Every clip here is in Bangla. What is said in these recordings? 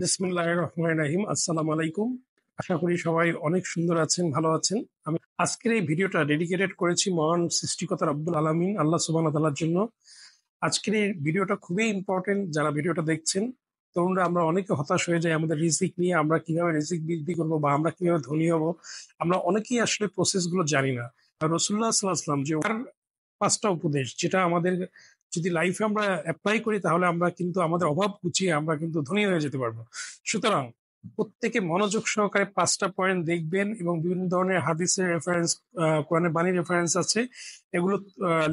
বিসমিল্লাহির রহমানির রহিম। আসসালামু আলাইকুম। আশা করি সবাই অনেক সুন্দর আছেন, ভালো আছেন। আমি আজকের এই ভিডিওটা ডেডিকেটেড করেছি মহান সৃষ্টিকর্তা রব্বুল আলামিন আল্লাহ সুবহানাহু ওয়া তাআলার জন্য। আজকের এই ভিডিওটা খুবই ইম্পর্টেন্ট। যারা ভিডিওটা দেখছেন, তরুণরা আমরা অনেকে হতাশ হয়ে যাই আমাদের রিজিক নিয়ে। আমরা কিভাবে রিজিক বৃদ্ধি করবো বা আমরা কিভাবে ধনী হব, আমরা অনেকেই আসলে প্রসেস গুলো জানি না। আর রাসূলুল্লাহ সাল্লাল্লাহু আলাইহি ওয়াসাল্লাম যে ওনার 5টা উপদেশ, যেটা আমাদের যদি লাইফে আমরা অ্যাপ্লাই করি তাহলে আমরা কিন্তু আমাদের অভাব ঘুচিয়ে আমরা কিন্তু ধনী হয়ে যেতে পারবো। সুতরাং প্রত্যেকে মনোযোগ সহকারে 5টা পয়েন্ট দেখবেন এবং বিভিন্ন ধরনের হাদিসের রেফারেন্স, কোরআনের বাণীর রেফারেন্স আছে, এগুলো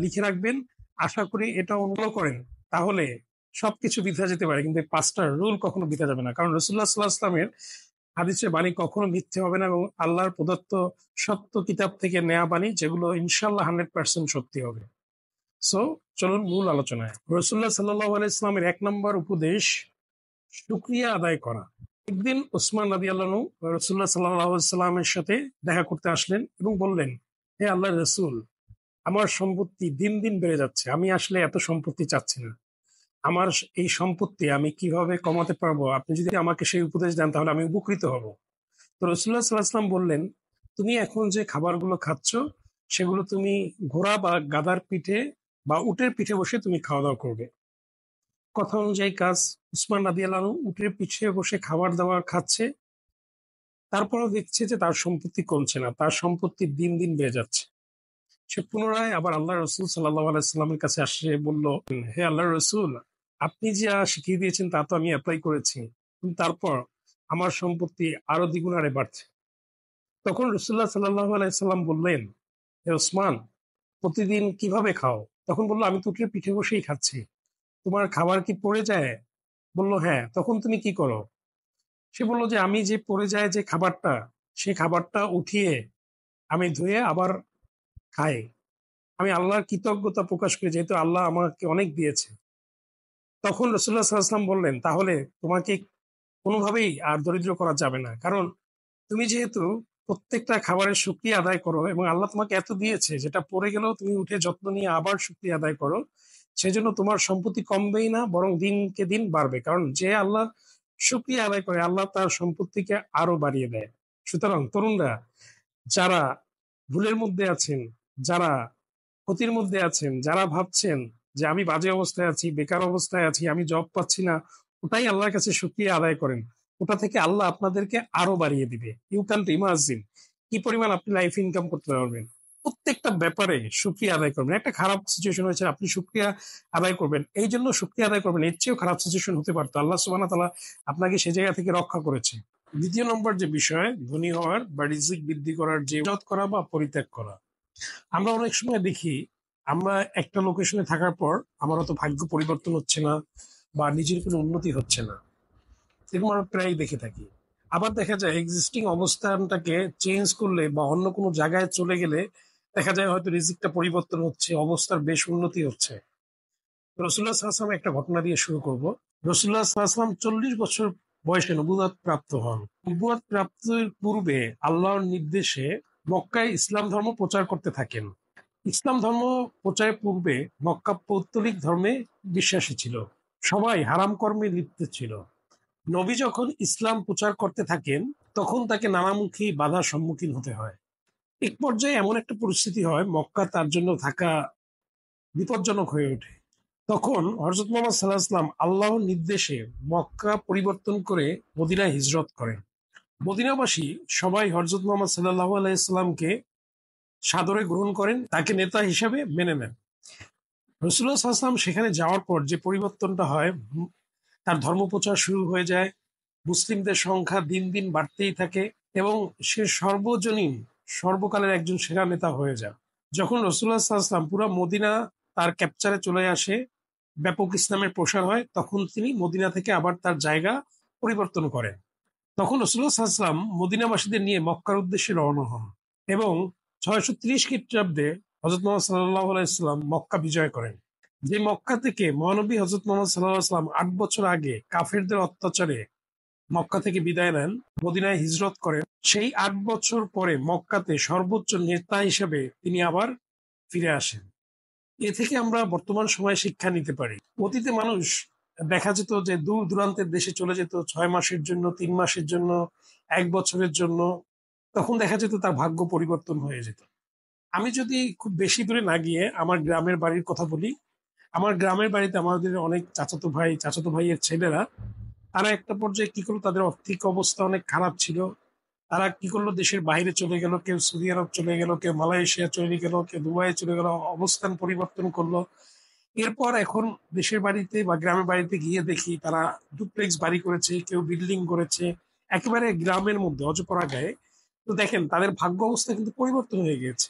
লিখে রাখবেন। আশা করি এটা অনুসরণ করেন, তাহলে সবকিছু বৃথা যেতে পারে, কিন্তু এই 5টা রুল কখনো বৃথা যাবে না। কারণ রাসূলুল্লাহ সাল্লাল্লাহু আলাইহি ওয়াসাল্লামের হাদিসের বাণী কখনো মিথ্যে হবে না এবং আল্লাহর প্রদত্ত সত্য কিতাব থেকে নেয়া বাণী, যেগুলো ইনশাল্লাহ 100% সত্যি হবে। সো চলুন মূল আলোচনায়। রাসূলুল্লাহ সাল্লাল্লাহু আলাইহি ওয়াসাল্লামের 1 নম্বর উপদেশ, শুকরিয়া আদায় করা। একদিন ওসমান রাদিয়াল্লাহু আনহু রাসূলুল্লাহ সাল্লাল্লাহু আলাইহি ওয়াসাল্লামের সাথে দেখা করতে আসলেন এবং বললেন, হে আল্লাহর রাসূল, আমার সম্পত্তি দিন দিন বেড়ে যাচ্ছে। আমি আসলে এত সম্পত্তি চাচ্ছি না। আমার এই সম্পত্তি আমি কিভাবে কমাতে পারবো? আপনি যদি আমাকে সেই উপদেশ দেন তাহলে আমি উপকৃত হব। তো রাসূলুল্লাহ সাল্লাল্লাহু আলাইহি ওয়াসাল্লাম বললেন, তুমি এখন যে খাবারগুলো খাচ্ছ সেগুলো তুমি ঘোড়া বা গাধার পিঠে বা উটের পিঠে বসে তুমি খাওয়া দাওয়া করবে। কথা অনুযায়ী কাজ। উসমান রাদিয়াল্লাহু আনহু উটের পিঠে বসে খাবার দাবার খাচ্ছে, তারপরও দেখছে যে তার সম্পত্তি কমছে না, তার সম্পত্তি দিন দিন বেড়ে যাচ্ছে। সে পুনরায় আবার আল্লাহ রসুল সাল্লাল্লাহু আলাইহি সাল্লামের কাছে আসে, বলল, হে আল্লাহ রসুল, আপনি যা শিখিয়ে দিয়েছেন তা তো আমি অ্যাপ্লাই করেছি, কিন্তু তারপর আমার সম্পত্তি আরো দ্বিগুণ হারে বাড়ছে। তখন রসুল্লাহ সাল্লাল্লাহু আলাইহি সাল্লাম বললেন, হে ওসমান, প্রতিদিন কিভাবে খাও? তখন বলল, আমি তো উটের পিঠে বসেই খাচ্ছি। তোমার খাবার কি পড়ে যায়? বলল, হ্যাঁ। তখন তুমি কি করো? সে বলল যে আমি যে পড়ে যায় যে খাবারটা, সেই খাবারটা উঠিয়ে আমি ধুয়ে আবার খাই। আমি আল্লাহর কৃতজ্ঞতা প্রকাশ করি, যেহেতু আল্লাহ আমাকে অনেক দিয়েছে। তখন রাসূলুল্লাহ সাল্লাল্লাহু আলাইহি ওয়াসাল্লাম বললেন, তাহলে তোমাকে কোনোভাবেই আর দরিদ্র করা যাবে না। কারণ তুমি যেহেতু প্রত্যেকটা খাবারের শুকরিয়া আদায় করো এবং আল্লাহ তোমাকে এত দিয়েছে, যেটা পড়ে গেলেও তুমি উঠে যত্ন নিয়ে আবার শুকরিয়া আদায় করো, সেজন্য তোমার সম্পত্তি কমবেই না, বরং দিনকে দিন বাড়বে। কারণ যে আল্লাহ শুকরিয়া আদায় করে, আল্লাহ তার সম্পত্তিকে আরো বাড়িয়ে দেয়। সুতরাং তরুণরা, যারা ভুলের মধ্যে আছেন, যারা ক্ষতির মধ্যে আছেন, যারা ভাবছেন যে আমি বাজে অবস্থায় আছি, বেকার অবস্থায় আছি, আমি জব পাচ্ছি না, ওটাই আল্লাহর কাছে শুকরিয়া আদায় করেন। ওটা থেকে আল্লাহ আপনাদেরকে আরো বাড়িয়ে দিবে। ইউ ক্যান ইমাজিন কি পরিমাণ আপনি লাইফ ইনকাম করতে পারবেন। প্রত্যেকটা ব্যাপারে শুকরিয়া আদায় করবেন। একটা খারাপ সিচুয়েশন হয়েছে, আপনি শুকরিয়া আদায় করবেন, এই জন্য শুকরিয়া আদায় করবেন। এর চেয়েও খারাপ সিচুয়েশন হতে পারতো, আল্লাহ সুবহানাহু ওয়া তাআলা আপনাকে সেই জায়গা থেকে রক্ষা করেছে। 2 নম্বর যে বিষয়, ধনী হওয়ার বা রিজিক বৃদ্ধি করার, যে ইবাদত করা বা পরিত্যাগ করা। আমরা অনেক সময় দেখি, আমরা একটা লোকেশনে থাকার পর আমার অত ভাগ্য পরিবর্তন হচ্ছে না বা নিজের কোনো উন্নতি হচ্ছে না, এরকম আমরা প্রায় দেখে থাকি। আবার দেখা যায় এক্সিস্টিং অবস্থানটাকে চেঞ্জ করলে বা অন্য কোনো জায়গায় চলে গেলে দেখা যায় হয়তো রিজিকটা পরিবর্তন হচ্ছে, অবস্থার বেশ উন্নতি হচ্ছে। রসুল্লাহ সাল্লাল্লাহু একটা ঘটনা দিয়ে শুরু করব। রসুল্লাহ সাল্লাল্লাহু 40 বছর বয়সে নবুয়ত প্রাপ্ত হন। নবুয়ত প্রাপ্তির পূর্বে আল্লাহর নির্দেশে মক্কায় ইসলাম ধর্ম প্রচার করতে থাকেন। ইসলাম ধর্ম প্রচারের পূর্বে মক্কা পৌত্তলিক ধর্মে বিশ্বাসী ছিল, সবাই হারাম কর্মে লিপ্ত ছিল। নবী যখন ইসলাম প্রচার করতে থাকেন, তখন তাকে নানামুখী বাধার সম্মুখীন হতে হয়। এক পর্যায়ে এমন একটা পরিস্থিতি হয়, মক্কা তার জন্য থাকা বিপজ্জনক হয়ে ওঠে। তখন হযরত মুহাম্মদ সাল্লাল্লাহু আলাইহি ওয়াসাল্লাম আল্লাহর নির্দেশে মক্কা পরিবর্তন করে মদিনায় হিজরত করেন। মদিনাবাসী সবাই হযরত মুহাম্মদ সাল্লাল্লাহু আলাইহি ওয়াসাল্লামকে সাদরে গ্রহণ করেন, তাকে নেতা হিসেবে মেনে নেন। রাসূলুল্লাহ সাল্লাল্লাহু আলাইহি ওয়াসাল্লাম সেখানে যাওয়ার পর যে পরিবর্তনটা হয়, তার ধর্মপ্রচার শুরু হয়ে যায়, মুসলিমদের সংখ্যা দিন দিন বাড়তেই থাকে এবং সে সর্বজনীন, সর্বকালের একজন সেরা নেতা হয়ে যায়। যখন রাসূলুল্লাহ সাল্লাল্লাহু আলাইহি ওয়াসাল্লাম পুরো মদিনা তার ক্যাপচারে চলে আসে, ব্যাপক ইসলামের প্রসার হয়, তখন তিনি মদিনা থেকে আবার তার জায়গা পরিবর্তন করেন। তখন রাসূলুল্লাহ সাল্লাল্লাহু আলাইহি ওয়াসাল্লাম মদিনাবাসীদের নিয়ে মক্কার উদ্দেশ্যে রওনা হন এবং 630 খ্রিস্টাব্দে হযরত মুহাম্মদ সাল্লাল্লাহু আলাইহি ওয়াসাল্লাম মক্কা বিজয় করেন। যে মক্কা থেকে মহানবী হযরত মুহাম্মদ সাল্লাল্লাহু আলাইহি ওয়াসাল্লাম 8 বছর আগে কাফেরদের অত্যাচারে মক্কা থেকে বিদায় নেন, মদিনায় হিজরত করেন, সেই 8 বছর পরে মক্কাতে সর্বোচ্চ নেতা হিসেবে তিনি আবার ফিরে আসেন। এ থেকে আমরা বর্তমান সময়ে শিক্ষা নিতে পারি। অতীতে মানুষ দেখা যেত যে দূর দূরান্তের দেশে চলে যেত 6 মাসের জন্য, 3 মাসের জন্য, 1 বছরের জন্য। তখন দেখা যেত তার ভাগ্য পরিবর্তন হয়ে যেত। আমি যদি খুব বেশি দূরে না গিয়ে আমার গ্রামের বাড়ির কথা বলি, আমার গ্রামের বাড়িতে আমাদের অনেক চাচাতো ভাইয়ের ছেলেরা, তারা একটা পর্যায়ে কি করলো, তাদের আর্থিক অবস্থা অনেক খারাপ ছিল। তারা কি করলো, দেশের বাইরে চলে গেল, কেউ সৌদি আরব চলে গেল, কেউ মালয়েশিয়া চলে গেল, কেউ দুবাই চলে গেল, অবস্থান পরিবর্তন করলো। এরপর এখন দেশের বাড়িতে বা গ্রামের বাড়িতে গিয়ে দেখি তারা ডুপ্লেক্স বাড়ি করেছে, কেউ বিল্ডিং করেছে একেবারে গ্রামের মধ্যে অজপাড়া গায়ে। তো দেখেন তাদের ভাগ্য অবস্থা কিন্তু পরিবর্তন হয়ে গেছে।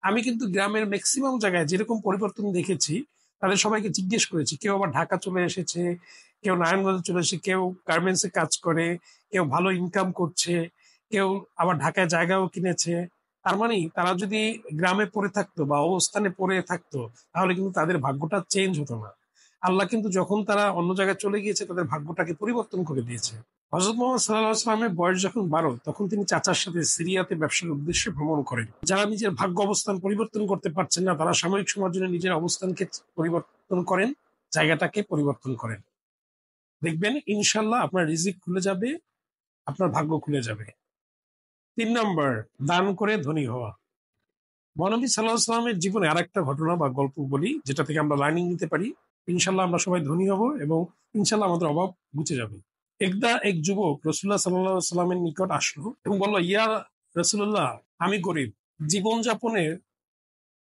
আমি কিন্তু গ্রামের ম্যাক্সিমাম জায়গায় যেরকম পরিবর্তন দেখেছি, তাদের সবাইকে জিজ্ঞেস করেছি, কেউ আবার ঢাকা চলে এসেছে, কেউ নারায়ণগঞ্জে চলে এসেছে, কেউ গার্মেন্টস এ কাজ করে, কেউ ভালো ইনকাম করছে, কেউ আবার ঢাকায় জায়গাও কিনেছে। তার মানে তারা যদি গ্রামে পড়ে থাকতো বা অবস্থানে পড়ে থাকতো, তাহলে কিন্তু তাদের ভাগ্যটা চেঞ্জ হতো না। আল্লাহ কিন্তু যখন তারা অন্য জায়গায় চলে গিয়েছে, তাদের ভাগ্যটাকে পরিবর্তন করে দিয়েছে। হযরত মুহাম্মদ সাল্লাল্লাহু আলাইহি ওয়াসাল্লামের বয়স যখন 12, তখন তিনি চাচার সাথে সিরিয়াতে ব্যবসার উদ্দেশ্যে ভ্রমণ করেন। যারা নিজের ভাগ্য অবস্থান পরিবর্তন করতে পারছেন না, তারা সাময়িক সময়ের জন্য নিজের অবস্থানকে পরিবর্তন করেন, জায়গাটাকে পরিবর্তন করেন। দেখবেন ইনশাল্লাহ আপনার রিজিক খুলে যাবে, আপনার ভাগ্য খুলে যাবে। 3 নম্বর, দান করে ধনী হওয়া। মহানবী সাল্লাল্লাহু আলাইহি ওয়াসাল্লামের জীবনে আরেকটা ঘটনা বা গল্প বলি, যেটা থেকে আমরা লার্নিং নিতে পারি। ইনশাল্লাহ আমরা সবাই ধনী হব এবং ইনশাল্লাহ আমাদের অভাব ঘুচে যাবে। একদা এক যুবক রাসূলুল্লাহ সাল্লাল্লাহু আলাইহি সাল্লামের নিকট আসলো এবং বলল, ইয়া রাসূলুল্লাহ, আমি গরিব, জীবনযাপনের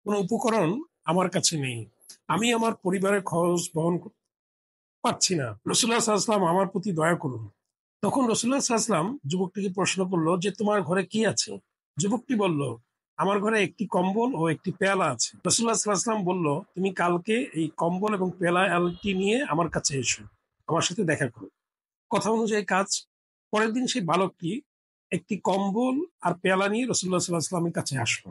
কোনো উপকরণ আমার কাছে নেই, আমি আমার পরিবারের খরচ বহন করতে পারছি না, রাসূলুল্লাহ সাল্লাল্লাহু আলাইহি ওয়াসাল্লাম আমার প্রতি দয়া করুন। তখন রাসূলুল্লাহ সাল্লাল্লাহু আলাইহি ওয়াসাল্লাম যুবকটিকে প্রশ্ন করলো যে, তোমার ঘরে কি আছে? যুবকটি বলল, আমার ঘরে একটি কম্বল ও একটি পেয়ালা আছে। রাসূলুল্লাহ সাল্লাল্লাহু আলাইহি ওয়াসাল্লাম বলল, তুমি কালকে এই কম্বল এবং পেয়ালাটি নিয়ে আমার কাছে এসো, আমার সাথে দেখা করো। কথা অনুযায়ী কাজ। পরের দিন সেই বালকটি একটি কম্বল আর পেয়ালা নিয়ে রাসূলুল্লাহ সাল্লাল্লাহু আলাইহি ওয়াসাল্লামের কাছে আসলো।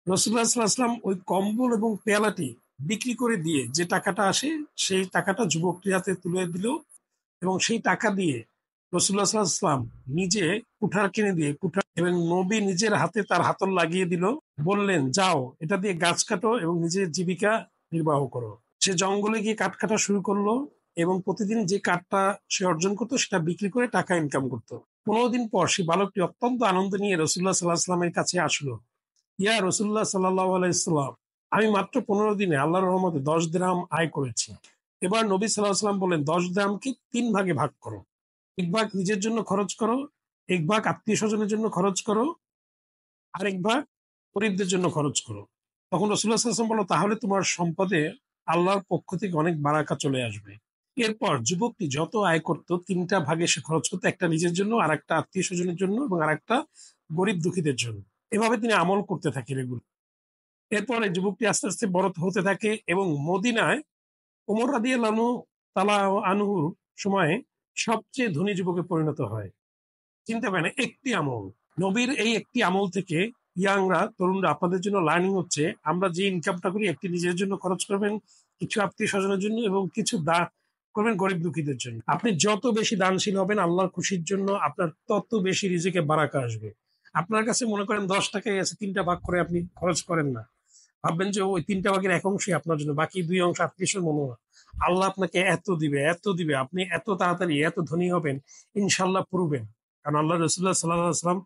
রাসূলুল্লাহ সাল্লাল্লাহু আলাইহি ওয়াসাল্লাম ওই কম্বল এবং পেয়ালাটি বিক্রি করে দিয়ে যে টাকাটা আসে, সেই টাকাটা যুবকটির হাতে তুলে দিল এবং সেই টাকা দিয়ে রাসূলুল্লাহ সাল্লাল্লাহু আলাইহি ওয়াসাল্লাম নিজে কুঠার কিনে দিয়ে কুঠার এবং নবী নিজের হাতে তার হাতল লাগিয়ে দিল। বললেন, যাও এটা দিয়ে গাছ কাটো এবং নিজের জীবিকা নির্বাহ করো। সে জঙ্গলে গিয়ে কাঠ কাটা শুরু করলো এবং প্রতিদিন যে কাঠটা সে অর্জন করতো সেটা বিক্রি করে টাকা ইনকাম করতো। 15 দিন পর সেই বালকটি অত্যন্ত আনন্দ নিয়ে রাসূলুল্লাহ সাল্লাল্লাহু আলাইহি ওয়াসাল্লামের কাছে আসলো। ইয়া রাসূলুল্লাহ সাল্লাল্লাহু আলাইহি ওয়াসাল্লাম, আমি মাত্র 15 দিনে আল্লাহর রহমতে 10 দিরহাম আয় করেছি। এবার নবী সাল্লাল্লাহু আলাইহি ওয়াসাল্লাম বললেন, 10 দিরহামকে 3 ভাগে ভাগ করো, 1 ভাগ নিজের জন্য খরচ করো, 1 ভাগ আত্মীয় স্বজনের জন্য খরচ করো, আর 1 ভাগ গরিবদের জন্য খরচ করো। তখন রাসূলুল্লাহ সাল্লাল্লাহু আলাইহি ওয়াসাল্লাম বলল, তাহলে তোমার সম্পদে আল্লাহর পক্ষ থেকে অনেক বারাকা চলে আসবে। এরপর যুবকটি যত আয় করত 3টা ভাগে সে খরচ করতো, একটা নিজের জন্য, আর একটা আত্মীয় স্বজনের জন্য এবং আর একটা গরিব দুঃখীদের জন্য। এভাবে তিনি আমল করতে থাকে রেগুলার। এরপরে যুবকটি আস্তে আস্তে বড় হতে থাকে এবং মদিনায় ওমর রাদিয়াল্লাহু তাআলা আনহুর সময়ে সবচেয়ে ধনী যুবকে পরিণত হয়। চিন্তা করেন, একটি আমল, নবীর এই একটি আমল থেকে ইয়াংরা, তরুণরা, আপনাদের জন্য লার্নিং হচ্ছে, আমরা যে ইনকামটা করি একটি নিজের জন্য খরচ করবেন, কিছু আত্মীয় স্বজনের জন্য এবং কিছু দান করবেন গরিব দুঃখীদের জন্য। আপনি যত বেশি দানশীল হবেন আল্লাহর খুশির জন্য, আপনার তত বেশি রিজিকে বারাকা আসবে। আপনার কাছে মনে করেন 10 টাকাই আছে, 3টা ভাগ করে আপনি খরচ করেন না, ভাববেন যে ওই 3টা ভাগের 1 অংশই আপনার জন্য, বাকি 2 অংশ আত্মীয় স্বজন মনে হয়। আল্লাহ আপনাকে এত দিবে, এত দিবে, আপনি এত তাড়াতাড়ি এত ধনী হবেন, ইনশাল্লাহ প্রুভেন। কারণ আল্লাহ রসুল্লাহ সাল্লাল্লাহু আলাইহি ওয়াসাল্লাম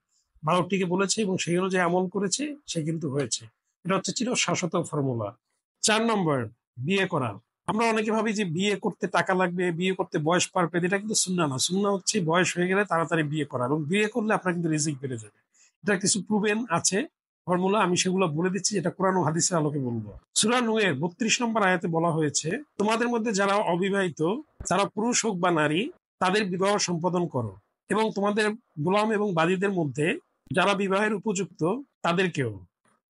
বালকটিকে বলেছে এবং সেই অনুযায়ী আমল করেছে, সে কিন্তু হয়েছে। এটা হচ্ছে ছিল শাশ্বত ফর্মুলা। 4 নম্বর, বিয়ে করা। আমরা অনেকে ভাবি যে বিয়ে করতে টাকা লাগবে, বিয়ে করতে বয়স পার পেতে, এটা কিন্তু সুন্নাহ না। সুন্নাহ হচ্ছে বয়স হয়ে গেলে তাড়াতাড়ি বিয়ে করা, এবং বিয়ে করলে আপনার কিন্তু রিজিক বেড়ে যাবে। এটা কিছু প্রুভেন আছে ফর্মুলা, আমি সেগুলো বলে দিচ্ছি, এটা কোরআন ও হাদিসের আলোকে বলবো। সূরা নূহের 32 নম্বর আয়াতে বলা হয়েছে, তোমাদের মধ্যে যারা অবিবাহিত, যারা পুরুষ হোক বা নারী, তাদের বিবাহ সম্পাদন করো, এবং তোমাদের গোলাম এবং বাদীদের মধ্যে যারা বিবাহের উপযুক্ত তাদেরকেও।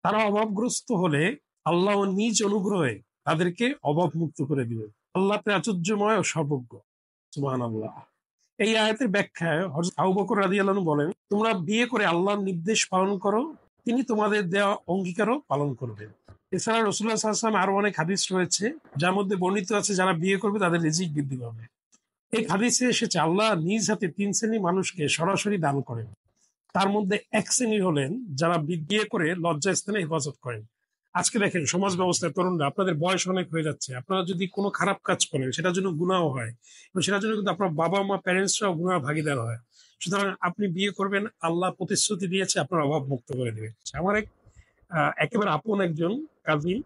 তারা অভাবগ্রস্ত হলে আল্লাহ নিজ অনুগ্রহে তাদেরকে অভাব মুক্ত করে দিবে। আল্লাহ প্রাচুর্যময় ও সর্বজ্ঞ। সুবহানাল্লাহ। এই আয়াতের ব্যাখ্যায় হযরত আবু বকর রাদিয়াল্লাহু আনহু বলেন, তোমরা বিয়ে করে আল্লাহর নির্দেশ পালন করো, তিনি তোমাদের দেওয়া অঙ্গীকারও পালন করবেন। এছাড়া রাসূলুল্লাহ সাল্লাল্লাহু আলাইহি ওয়াসাল্লাম আরো অনেক হাদিস রয়েছে, যার মধ্যে বর্ণিত আছে যারা বিয়ে করবে তাদের রিজিক বৃদ্ধি পাবে। এই হাদিসে এসেছে, আল্লাহ নিজ হাতে 3 শ্রেণী মানুষকে সরাসরি দান করেন। তার মধ্যে এক শ্রেণী হলেন যারা বিয়ে করে লজ্জাস্থানে হেফাজত করেন। আজকে দেখেন সমাজ ব্যবস্থায় তরুণরা, আপনাদের বয়স অনেক হয়ে যাচ্ছে, আপনারা যদি কোনো খারাপ কাজ করেন সেটার জন্য গুনাহ হয়, এবং সেটার জন্য কিন্তু আপনার বাবা মা প্যারেন্টসরাও গুনাহ ভাগিদার হয়। সুতরাং আপনি বিয়ে করবেন, আল্লাহ প্রতিশ্রুতি দিয়েছে আপনার অভাব মুক্ত করে দেবে। আমার একেবারে আপন একজন কাজিন,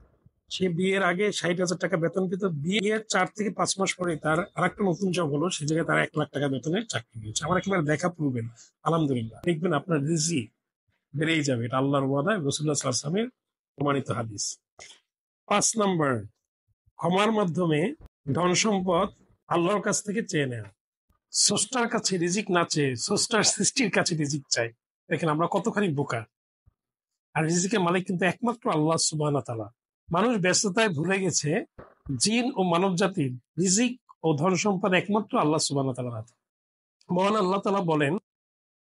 সে বিয়ের আগে 60,000 টাকা বেতন পেত, বিয়ের 4 থেকে 5 মাস পরে তার আরেকটা নতুন জব হলো, সে জায়গায় তার 1 লাখ টাকা বেতনের চাকরি দিয়েছে। আমার একেবারে দেখা পড়বেন, আলহামদুলিল্লাহ, দেখবেন আপনার রিজি বেড়েই যাবে। এটা আল্লাহর ওয়াদা, রাসূলুল্লাহ সাল্লাল্লাহু আলাইহি ওয়াসাল্লামের প্রমাণিত হাদিস। 5 নম্বর, ক্ষমার মাধ্যমে ধন সম্পদ আল্লাহর কাছ থেকে চেয়ে নেওয়া। স্রষ্টার কাছে রিজিক না চেয়ে স্রষ্টার সৃষ্টির কাছে রিজিক চাই। দেখেন আমরা কতখানি বোকা। আর রিজিকের মালিক কিন্তু একমাত্র আল্লাহ সুবহানাহু ওয়া তাআলা। মানুষ ব্যস্ততায় ভুলে গেছে জিন ও মানব জাতির রিজিক ও ধন সম্পদ একমাত্র আল্লাহ সুবহানাহু ওয়া তাআলার হাতে। মহান আল্লাহ তাআলা বলেন,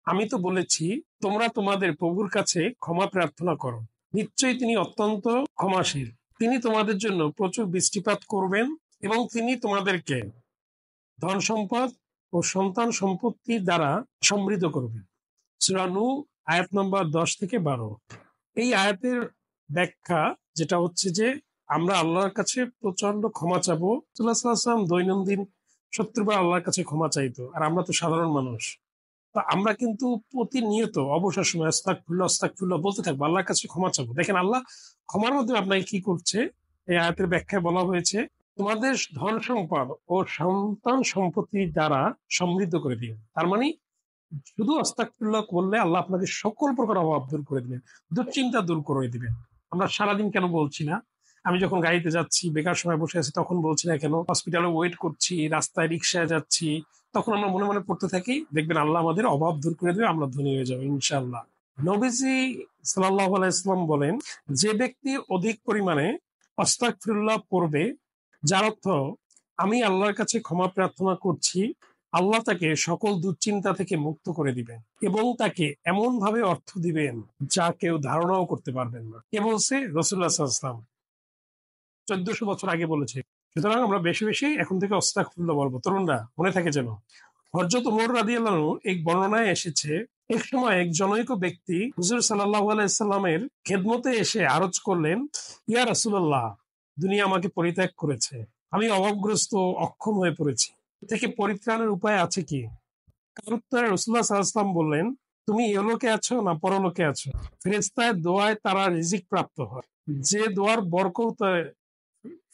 আমি তো বলেছি তোমরা তোমাদের প্রভুর কাছে ক্ষমা প্রার্থনা করো, নিশ্চয়ই তিনি অত্যন্ত ক্ষমাশীল। তিনি তোমাদের জন্য প্রচুর বৃষ্টিপাত করবেন এবং তিনি তোমাদেরকে ধন সম্পদ ও সন্তান সম্পত্তির দ্বারা সমৃদ্ধ করবেন। সূরা নূহ আয়াত নম্বর 10 থেকে 12। এই আয়াতের ব্যাখ্যা যেটা হচ্ছে যে আমরা আল্লাহর কাছে প্রচন্ড ক্ষমা চাবো। রাসূলুল্লাহ সাল্লাল্লাহু আলাইহি ওয়াসাল্লাম দৈনন্দিন 70 বার আল্লাহর কাছে ক্ষমা চাইতো, আর আমরা তো সাধারণ মানুষ। তো আমরা কিন্তু প্রতিনিয়ত অবসর সময় আস্তাগফিরুল্লাহ আস্তাগফিরুল্লাহ বলতে থাকবো, আল্লাহর কাছে ক্ষমা চাবো। দেখেন আল্লাহ ক্ষমার মাধ্যমে আপনাকে কি করছে, এই আয়াতের ব্যাখ্যায় বলা হয়েছে তোমাদের ধন সম্পদ ও সন্তান সম্পত্তির দ্বারা সমৃদ্ধ করে দিন। তার মানে শুধু আস্তাগফিরুল্লাহ করলে আল্লাহ আপনাদের সকল প্রকার অভাব দূর করে দিবেন, দুশ্চিন্তা দূর করে দিবেন। আমরা সারাদিন কেন বলছি না? আমি যখন গাড়িতে যাচ্ছি, বেকার সময় বসে আছি, তখন বলছি না কেন? হসপিটালে ওয়েট করছি, রাস্তায় রিক্সায় যাচ্ছি, তখন আমরা মনে মনে পড়তে থাকি, দেখবেন আল্লাহ আমাদের অভাব দূর করে দেবে, আমরা ধনী হয়ে যাবো ইনশাআল্লাহ। নবীজি সাল্লাল্লাহু আলাইহি ওয়াসাল্লাম বলেন, যে ব্যক্তি অধিক পরিমাণে আস্তাগফিরুল্লাহ পড়বে, যার অর্থ আমি আল্লাহর কাছে ক্ষমা প্রার্থনা করছি, আল্লাহ তাকে সকল দুশ্চিন্তা থেকে মুক্ত করে দিবেন এবং তাকে এমন ভাবে অর্থ দিবেন যা কেউ ধারণাও করতে পারবেন না। কে বলছে? রাসূলুল্লাহ সাল্লাল্লাহু আলাইহি ওয়াসাল্লাম 1400 বছর আগে বলেছে। সুতরাং আমরা বেশি বেশি এখন থেকে আস্তাগফিরুল্লাহ বলবো, তরুণরা মনে থাকে যেন। হযরত ওমর রাদিয়াল্লাহু আনহু এক বর্ণনায় এসেছে, এক সময় এক জনৈক ব্যক্তি হুজুর সাল্লাল্লাহু আলাইহি সাল্লামের খেদমতে এসে আরজ করলেন, ইয়া রাসূলুল্লাহ, দুনিয়া আমাকে পরিত্যাগ করেছে, আমি অভাবগ্রস্ত অক্ষম হয়ে পড়েছি, এ থেকে পরিত্রাণের উপায় আছে কি? তার উত্তরে রাসূলুল্লাহ সাল্লাল্লাহু আলাইহি ওয়াসাল্লাম বললেন, তুমি ইহলোকে আছো না পরলোকে আছো? ফেরেশতার দোয়ায় তারা রিজিক প্রাপ্ত হয়। যে দোয়ার বরকতে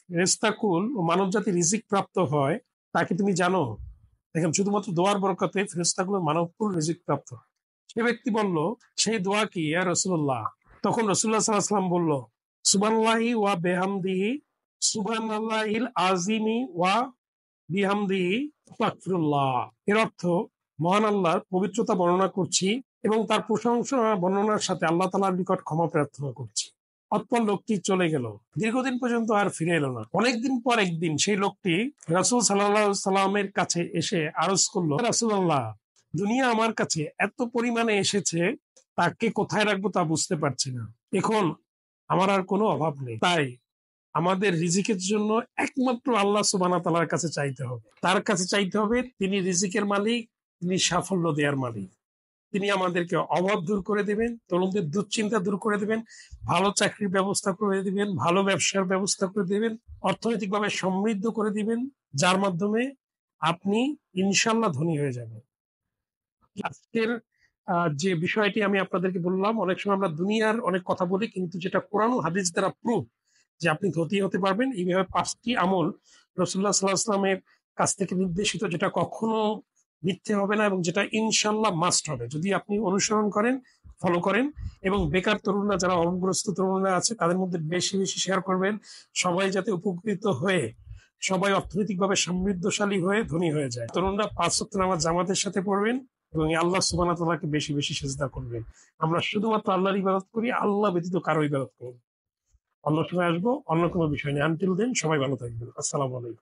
ফেরেশতাকুল ও মানবজাতি রিজিক প্রাপ্ত হয় তাকে তুমি জানো? দেখেন শুধুমাত্র দোয়ার বরকতে ফেরেশতাকুল ও মানবকুল রিজিক প্রাপ্ত হয়। সে ব্যক্তি বলল, সেই দোয়া কি ইয়া রাসূলুল্লাহ? তখন রাসূলুল্লাহ সাল্লাল্লাহু আলাইহি ওয়াসাল্লাম বলল, সুবহানাল্লাহি ওয়া বিহামদিহি, সুবহানাল্লাহিল আযীমি ওয়া বিহামদিহি আস্তাগফিরুল্লাহ। এর অর্থ, মহান আল্লাহর পবিত্রতা বর্ণনা করছি এবং তার প্রশংসা বর্ণনার সাথে আল্লাহ তাআলার নিকট ক্ষমা প্রার্থনা করছি। অতঃপর লোকটি চলে গেল, দীর্ঘদিন পর্যন্ত আর ফিরে এলো না। অনেকদিন পর একদিন সেই লোকটি রাসূল সাল্লাল্লাহু আলাইহি সাল্লামের কাছে এসে আরজ করলো, রাসূলুল্লাহ, দুনিয়া আমার কাছে এত পরিমাণে এসেছে, তাকে কোথায় রাখবো তা বুঝতে পারছি না। এখন আমার আর কোনো অভাব নেই, তাই আমাদের রিজিকের জন্য একমাত্র আল্লাহ সুবহানাহু ওয়া তাআলার কাছে চাইতে হবে। তার কাছে চাইতে হবে, তিনি রিজিকের মালিক, তিনি সাফল্য দেওয়ার মালিক। তিনি আমাদেরকে অভাব দূর করে দিবেন, তরুণদের দুশ্চিন্তা দূর করে দিবেন, ভালো চাকরির ব্যবস্থা করে দিবেন, ভালো ব্যবসার ব্যবস্থা করে দিবেন, অর্থনৈতিকভাবে সমৃদ্ধ করে দিবেন, যার মাধ্যমে আপনি ইনশাআল্লাহ ধনী হয়ে যাবেন। আজকের যে বিষয়টি আমি আপনাদেরকে বললাম, অনেক সময় আমরা দুনিয়ার অনেক কথা বলি, কিন্তু যেটা কোরআন ও হাদিস দ্বারা প্রুফ যে আপনি ধনী হতে পারবেন, এইভাবে 5টি আমল রাসূলুল্লাহ সাল্লাল্লাহু আলাইহি ওয়াসাল্লামের কাছ থেকে নির্দেশিত, যেটা কখনো মিথ্যে হবে না এবং যেটা ইনশাআল্লাহ মাস্ট হবে যদি আপনি অনুসরণ করেন, ফলো করেন। এবং বেকার তরুণরা, যারা অভাবগ্রস্ত তরুণরা আছে, তাদের মধ্যে বেশি বেশি শেয়ার করবেন, সবাই যাতে উপকৃত হয়ে সবাই অর্থনৈতিকভাবে সমৃদ্ধশালী হয়ে ধনী হয়ে যায়। তরুণরা 5 ওয়াক্ত নামাজ জামাতের সাথে পড়বেন এবং আল্লাহ সুবহানাহু ওয়া তাআলাকে বেশি বেশি সিজদা করবেন। আমরা শুধুমাত্র আল্লাহর ইবাদত করি, আল্লাহ ব্যতীত কারো ইবাদত করি না। অন্য সময় আসবো অন্য কোনো বিষয় নিয়ে। আনটিল দেন সবাই ভালো থাকবেন। আসসালামু আলাইকুম।